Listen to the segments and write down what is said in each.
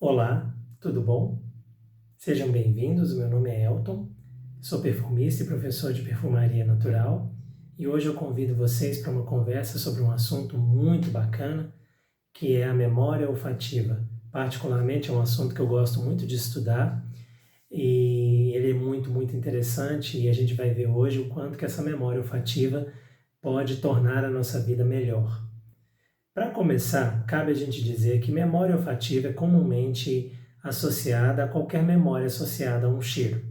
Olá, tudo bom? Sejam bem-vindos, meu nome é Elton, sou perfumista e professor de perfumaria natural e hoje eu convido vocês para uma conversa sobre um assunto muito bacana que é a memória olfativa. Particularmente é um assunto que eu gosto muito de estudar e ele é muito interessante e a gente vai ver hoje o quanto que essa memória olfativa pode tornar a nossa vida melhor. Para começar, cabe a gente dizer que memória olfativa é comumente associada a qualquer memória associada a um cheiro.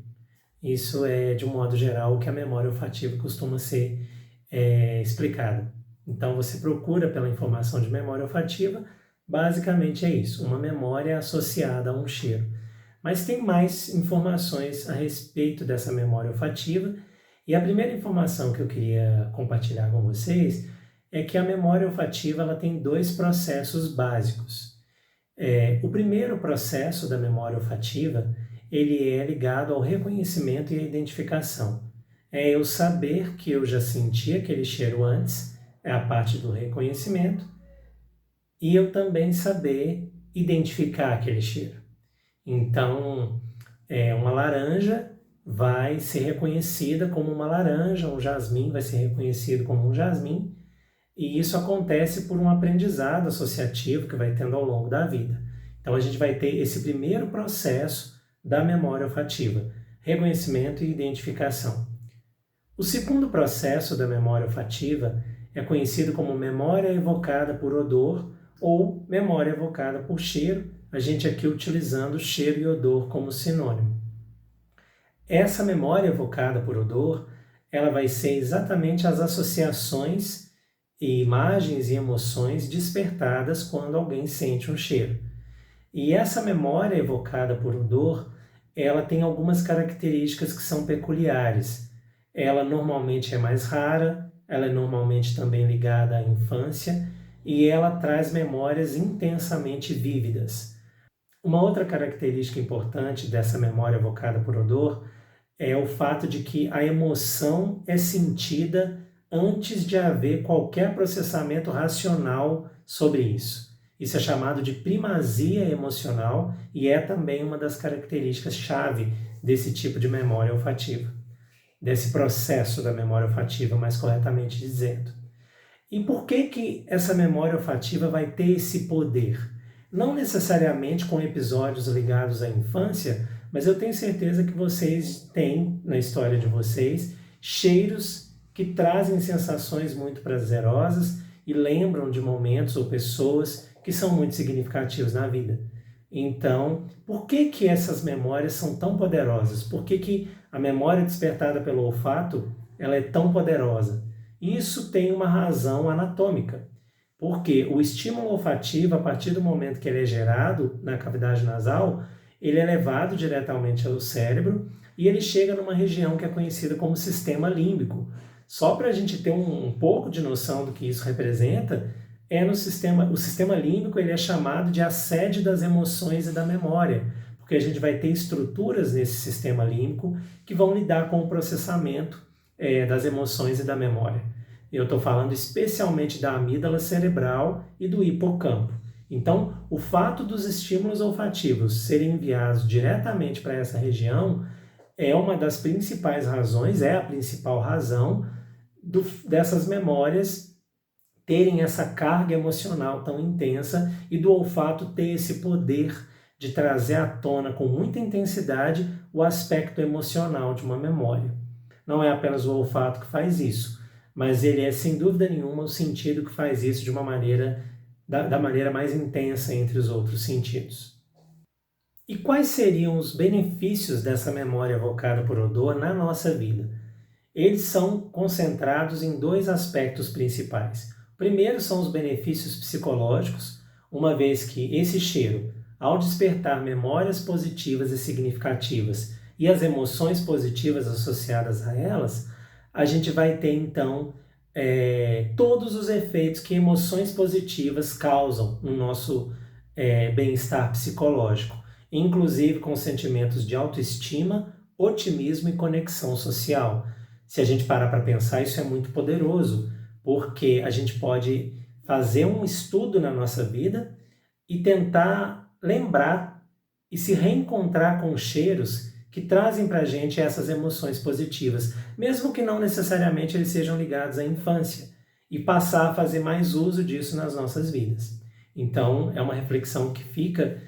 Isso é, de um modo geral, o que a memória olfativa costuma ser explicada. Então, você procura pela informação de memória olfativa, basicamente é isso, uma memória associada a um cheiro. Mas tem mais informações a respeito dessa memória olfativa, e a primeira informação que eu queria compartilhar com vocês é que a memória olfativa ela tem dois processos básicos. O primeiro processo da memória olfativa ele é ligado ao reconhecimento e à identificação. É eu saber que eu já senti aquele cheiro antes, é a parte do reconhecimento, e eu também saber identificar aquele cheiro. Então, uma laranja vai ser reconhecida como uma laranja, um jasmim vai ser reconhecido como um jasmim, e isso acontece por um aprendizado associativo que vai tendo ao longo da vida. Então a gente vai ter esse primeiro processo da memória olfativa, reconhecimento e identificação. O segundo processo da memória olfativa é conhecido como memória evocada por odor ou memória evocada por cheiro, a gente aqui utilizando cheiro e odor como sinônimo. Essa memória evocada por odor, ela vai ser exatamente as associações e imagens e emoções despertadas quando alguém sente um cheiro. E essa memória evocada por odor, ela tem algumas características que são peculiares. Ela normalmente é mais rara, ela é normalmente também ligada à infância e ela traz memórias intensamente vívidas. Uma outra característica importante dessa memória evocada por odor é o fato de que a emoção é sentida antes de haver qualquer processamento racional sobre isso. Isso é chamado de primazia emocional e é também uma das características-chave desse tipo de memória olfativa, desse processo da memória olfativa, mais corretamente dizendo. E por que essa memória olfativa vai ter esse poder? Não necessariamente com episódios ligados à infância, mas eu tenho certeza que vocês têm, na história de vocês, cheiros que trazem sensações muito prazerosas e lembram de momentos ou pessoas que são muito significativos na vida. Então, por que essas memórias são tão poderosas? Por que a memória despertada pelo olfato ela é tão poderosa? Isso tem uma razão anatômica, porque o estímulo olfativo, a partir do momento que ele é gerado na cavidade nasal, ele é levado diretamente ao cérebro e ele chega numa região que é conhecida como sistema límbico. Só para a gente ter um pouco de noção do que isso representa, o sistema límbico ele é chamado de a sede das emoções e da memória, porque a gente vai ter estruturas nesse sistema límbico que vão lidar com o processamento das emoções e da memória. Eu estou falando especialmente da amígdala cerebral e do hipocampo. Então, o fato dos estímulos olfativos serem enviados diretamente para essa região é uma das principais razões, é a principal razão dessas memórias terem essa carga emocional tão intensa e do olfato ter esse poder de trazer à tona com muita intensidade o aspecto emocional de uma memória. Não é apenas o olfato que faz isso, mas ele é sem dúvida nenhuma o sentido que faz isso de uma maneira da maneira mais intensa entre os outros sentidos. E quais seriam os benefícios dessa memória evocada por odor na nossa vida? Eles são concentrados em dois aspectos principais. O primeiro são os benefícios psicológicos, uma vez que esse cheiro, ao despertar memórias positivas e significativas e as emoções positivas associadas a elas, a gente vai ter então todos os efeitos que emoções positivas causam no nosso bem-estar psicológico, inclusive com sentimentos de autoestima, otimismo e conexão social. Se a gente parar para pensar, isso é muito poderoso, porque a gente pode fazer um estudo na nossa vida e tentar lembrar e se reencontrar com cheiros que trazem para a gente essas emoções positivas, mesmo que não necessariamente eles sejam ligados à infância, e passar a fazer mais uso disso nas nossas vidas. Então, é uma reflexão que fica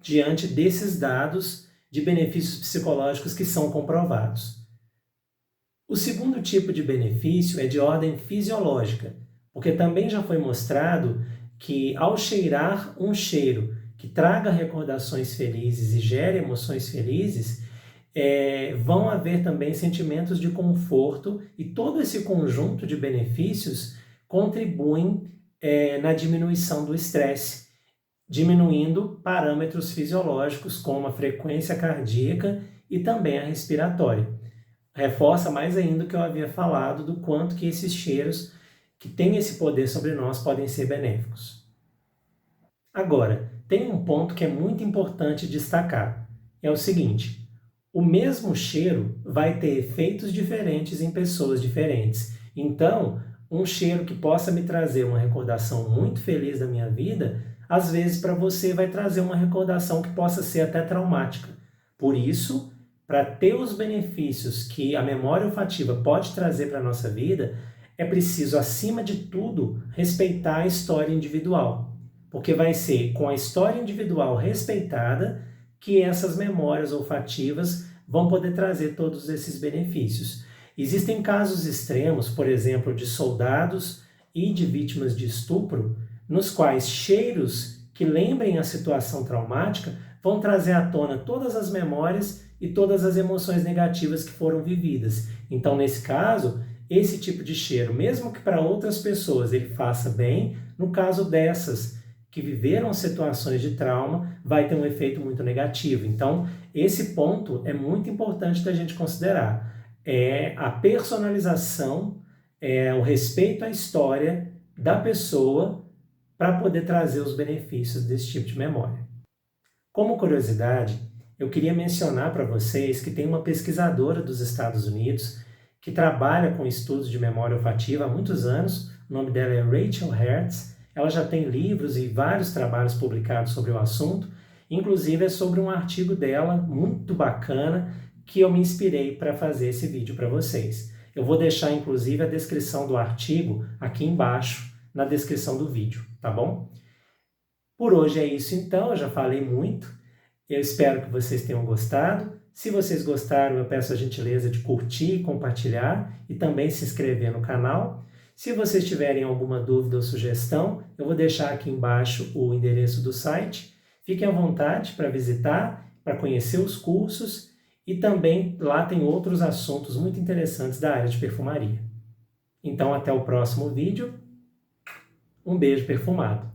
diante desses dados de benefícios psicológicos que são comprovados. O segundo tipo de benefício é de ordem fisiológica, porque também já foi mostrado que ao cheirar um cheiro que traga recordações felizes e gere emoções felizes, vão haver também sentimentos de conforto e todo esse conjunto de benefícios contribuem na diminuição do estresse, diminuindo parâmetros fisiológicos como a frequência cardíaca e também a respiratória. Reforça mais ainda o que eu havia falado do quanto que esses cheiros que têm esse poder sobre nós podem ser benéficos. Agora, tem um ponto que é muito importante destacar. É o seguinte: o mesmo cheiro vai ter efeitos diferentes em pessoas diferentes. Então, um cheiro que possa me trazer uma recordação muito feliz da minha vida, às vezes para você vai trazer uma recordação que possa ser até traumática. Por isso, para ter os benefícios que a memória olfativa pode trazer para a nossa vida, é preciso, acima de tudo, respeitar a história individual. Porque vai ser com a história individual respeitada que essas memórias olfativas vão poder trazer todos esses benefícios. Existem casos extremos, por exemplo, de soldados e de vítimas de estupro, nos quais cheiros que lembrem a situação traumática vão trazer à tona todas as memórias e todas as emoções negativas que foram vividas. Então, nesse caso, esse tipo de cheiro, mesmo que para outras pessoas ele faça bem, no caso dessas que viveram situações de trauma, vai ter um efeito muito negativo. Então, esse ponto é muito importante da gente considerar. É a personalização, o respeito à história da pessoa para poder trazer os benefícios desse tipo de memória. Como curiosidade, eu queria mencionar para vocês que tem uma pesquisadora dos Estados Unidos que trabalha com estudos de memória olfativa há muitos anos. O nome dela é Rachel Hertz. Ela já tem livros e vários trabalhos publicados sobre o assunto, inclusive é sobre um artigo dela muito bacana que eu me inspirei para fazer esse vídeo para vocês. Eu vou deixar inclusive a descrição do artigo aqui embaixo na descrição do vídeo, tá bom? Por hoje é isso então, eu já falei muito, eu espero que vocês tenham gostado. Se vocês gostaram, eu peço a gentileza de curtir e compartilhar e também se inscrever no canal. Se vocês tiverem alguma dúvida ou sugestão, eu vou deixar aqui embaixo o endereço do site. Fiquem à vontade para visitar, para conhecer os cursos e também lá tem outros assuntos muito interessantes da área de perfumaria. Então, até o próximo vídeo. Um beijo perfumado!